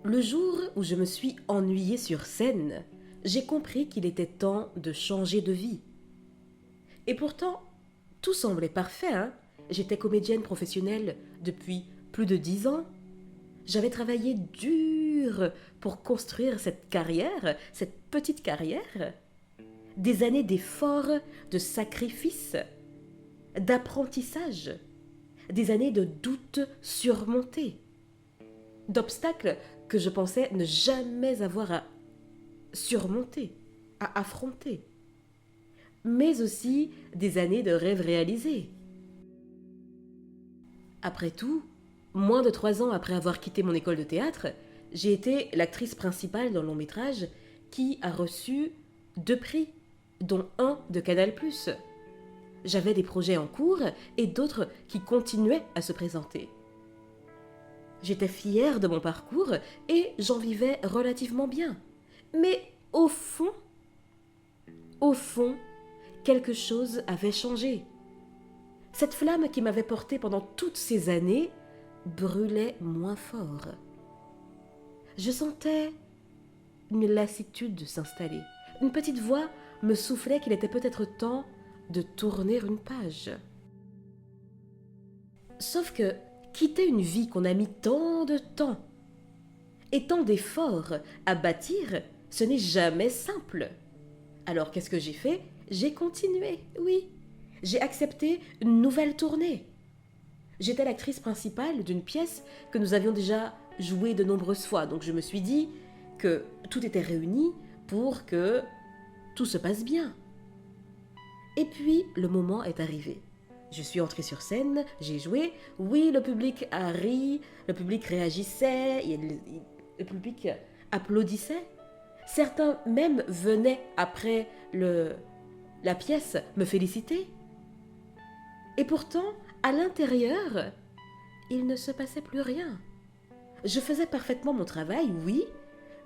Le jour où je me suis ennuyée sur scène, j'ai compris qu'il était temps de changer de vie. Et pourtant, tout semblait parfait, hein. J'étais comédienne professionnelle depuis plus de 10 ans. J'avais travaillé dur pour construire cette carrière, cette petite carrière. Des années d'efforts, de sacrifices, d'apprentissage, des années de doutes surmontés, d'obstacles que je pensais ne jamais avoir à surmonter, à affronter, mais aussi des années de rêves réalisés. Après tout, moins de 3 ans après avoir quitté mon école de théâtre, j'ai été l'actrice principale dans le long métrage qui a reçu 2 prix, dont un de Canal+. J'avais des projets en cours et d'autres qui continuaient à se présenter. J'étais fière de mon parcours et j'en vivais relativement bien. Mais au fond, quelque chose avait changé. Cette flamme qui m'avait portée pendant toutes ces années brûlait moins fort. Je sentais une lassitude s'installer. Une petite voix me soufflait qu'il était peut-être temps de tourner une page. Sauf que quitter une vie qu'on a mis tant de temps et tant d'efforts à bâtir, ce n'est jamais simple. Alors qu'est-ce que j'ai fait? J'ai continué, oui. J'ai accepté une nouvelle tournée. J'étais l'actrice principale d'une pièce que nous avions déjà jouée de nombreuses fois, donc je me suis dit que tout était réuni pour que tout se passe bien. Et puis, le moment est arrivé. Je suis entrée sur scène, j'ai joué. Oui, le public a ri, le public réagissait, le public applaudissait. Certains même venaient après la pièce me féliciter. Et pourtant, à l'intérieur, il ne se passait plus rien. Je faisais parfaitement mon travail, oui,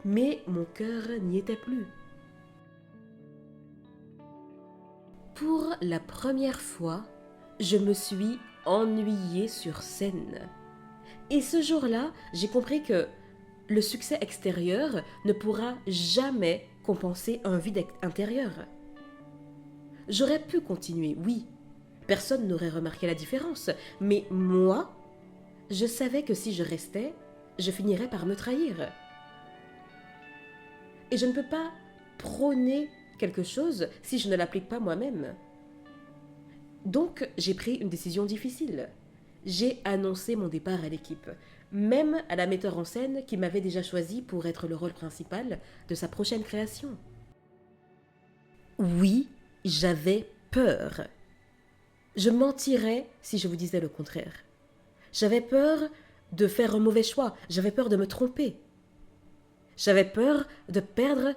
mais mon cœur n'y était plus. Pour la première fois, je me suis ennuyée sur scène. Et ce jour-là, j'ai compris que le succès extérieur ne pourra jamais compenser un vide intérieur. J'aurais pu continuer, oui. Personne n'aurait remarqué la différence. Mais moi, je savais que si je restais, je finirais par me trahir. Et je ne peux pas prôner quelque chose si je ne l'applique pas moi-même. Donc, j'ai pris une décision difficile. J'ai annoncé mon départ à l'équipe, même à la metteur en scène qui m'avait déjà choisi pour être le rôle principal de sa prochaine création. Oui, j'avais peur. Je mentirais si je vous disais le contraire. J'avais peur de faire un mauvais choix, j'avais peur de me tromper. J'avais peur de perdre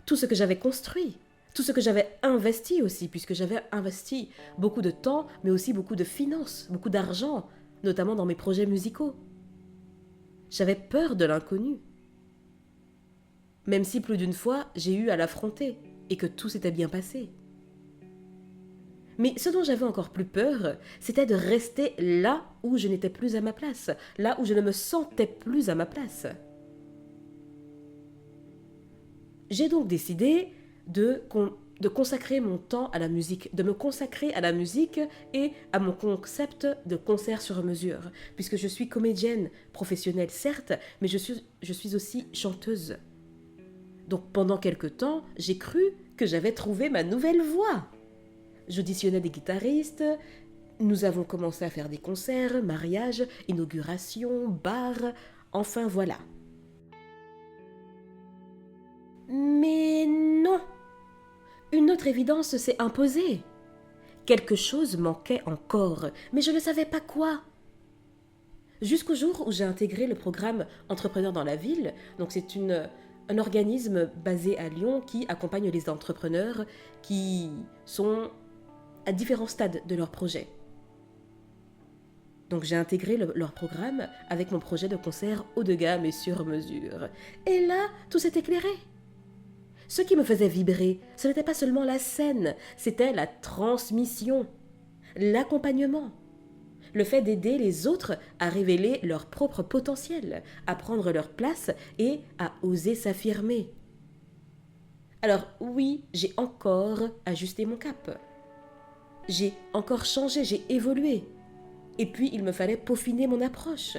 tout ce que j'avais construit, tout ce que j'avais investi aussi, puisque j'avais investi beaucoup de temps, mais aussi beaucoup de finances, beaucoup d'argent, notamment dans mes projets musicaux. J'avais peur de l'inconnu. Même si plus d'une fois, j'ai eu à l'affronter et que tout s'était bien passé. Mais ce dont j'avais encore plus peur, c'était de rester là où je n'étais plus à ma place, là où je ne me sentais plus à ma place. J'ai donc décidé de consacrer mon temps à la musique, de me consacrer à la musique et à mon concept de concert sur mesure, puisque je suis comédienne professionnelle certes, mais je suis aussi chanteuse. Donc pendant quelque temps, j'ai cru que j'avais trouvé ma nouvelle voix. J'auditionnais des guitaristes, nous avons commencé à faire des concerts, mariages, inaugurations, bars, enfin voilà. Mais non! Une autre évidence s'est imposée. Quelque chose manquait encore, mais je ne savais pas quoi. Jusqu'au jour où j'ai intégré le programme Entrepreneurs dans la ville, donc c'est un organisme basé à Lyon qui accompagne les entrepreneurs qui sont à différents stades de leur projet. Donc j'ai intégré leur programme avec mon projet de concert haut de gamme et sur mesure. Et là, tout s'est éclairé. Ce qui me faisait vibrer, ce n'était pas seulement la scène, c'était la transmission, l'accompagnement, le fait d'aider les autres à révéler leur propre potentiel, à prendre leur place et à oser s'affirmer. Alors oui, j'ai encore ajusté mon cap. J'ai encore changé, j'ai évolué. Et puis il me fallait peaufiner mon approche,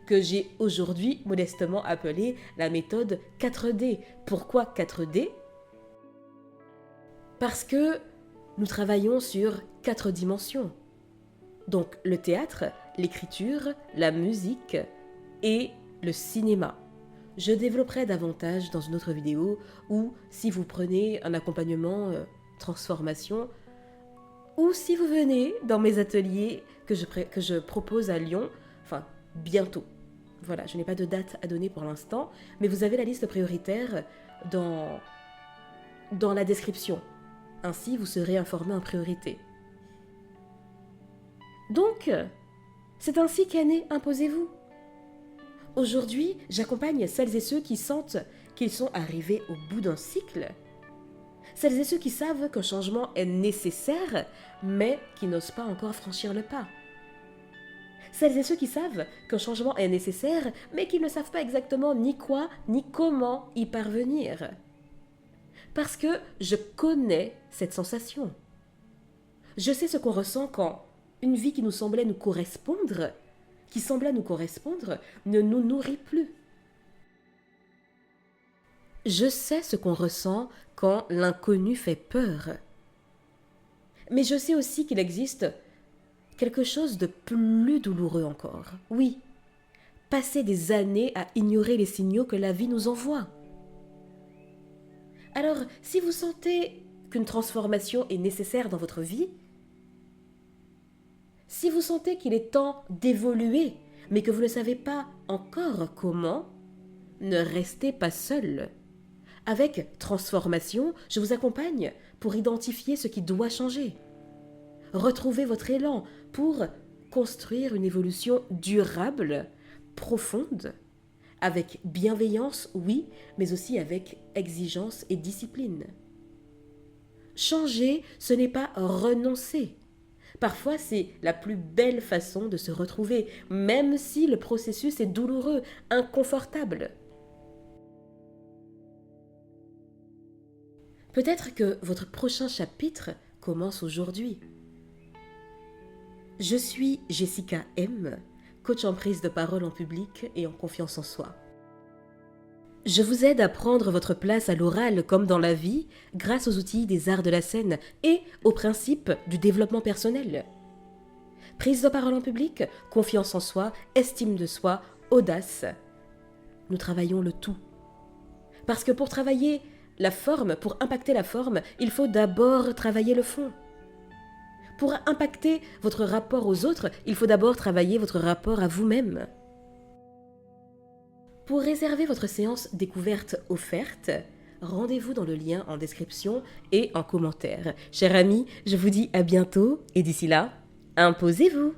que j'ai aujourd'hui modestement appelée la méthode 4D. Pourquoi 4D? Parce que nous travaillons sur 4 dimensions. Donc le théâtre, l'écriture, la musique et le cinéma. Je développerai davantage dans une autre vidéo ou si vous prenez un accompagnement transformation ou si vous venez dans mes ateliers que je propose à Lyon, enfin bientôt. Voilà, je n'ai pas de date à donner pour l'instant, mais vous avez la liste prioritaire dans la description. Ainsi, vous serez informé en priorité. Donc, c'est ainsi qu'est né Imposez-vous. Aujourd'hui, j'accompagne celles et ceux qui sentent qu'ils sont arrivés au bout d'un cycle. Celles et ceux qui savent qu'un changement est nécessaire, mais qui n'osent pas encore franchir le pas. Celles et ceux qui savent qu'un changement est nécessaire, mais qui ne savent pas exactement ni quoi, ni comment y parvenir. Parce que je connais cette sensation. Je sais ce qu'on ressent quand une vie qui nous semblait nous correspondre, ne nous nourrit plus. Je sais ce qu'on ressent quand l'inconnu fait peur. Mais je sais aussi qu'il existe quelque chose de plus douloureux encore. Oui, passer des années à ignorer les signaux que la vie nous envoie. Alors, si vous sentez qu'une transformation est nécessaire dans votre vie, si vous sentez qu'il est temps d'évoluer, mais que vous ne savez pas encore comment, ne restez pas seul. Avec Transformation, je vous accompagne pour identifier ce qui doit changer. Retrouvez votre élan pour construire une évolution durable, profonde, avec bienveillance, oui, mais aussi avec exigence et discipline. Changer, ce n'est pas renoncer. Parfois, c'est la plus belle façon de se retrouver, même si le processus est douloureux, inconfortable. Peut-être que votre prochain chapitre commence aujourd'hui. Je suis Jessica M, coach en prise de parole en public et en confiance en soi. Je vous aide à prendre votre place à l'oral comme dans la vie grâce aux outils des arts de la scène et aux principes du développement personnel. Prise de parole en public, confiance en soi, estime de soi, audace. Nous travaillons le tout. Parce que pour travailler la forme, pour impacter la forme, il faut d'abord travailler le fond. Pour impacter votre rapport aux autres, il faut d'abord travailler votre rapport à vous-même. Pour réserver votre séance découverte offerte, rendez-vous dans le lien en description et en commentaire. Chers amis, je vous dis à bientôt et d'ici là, imposez-vous!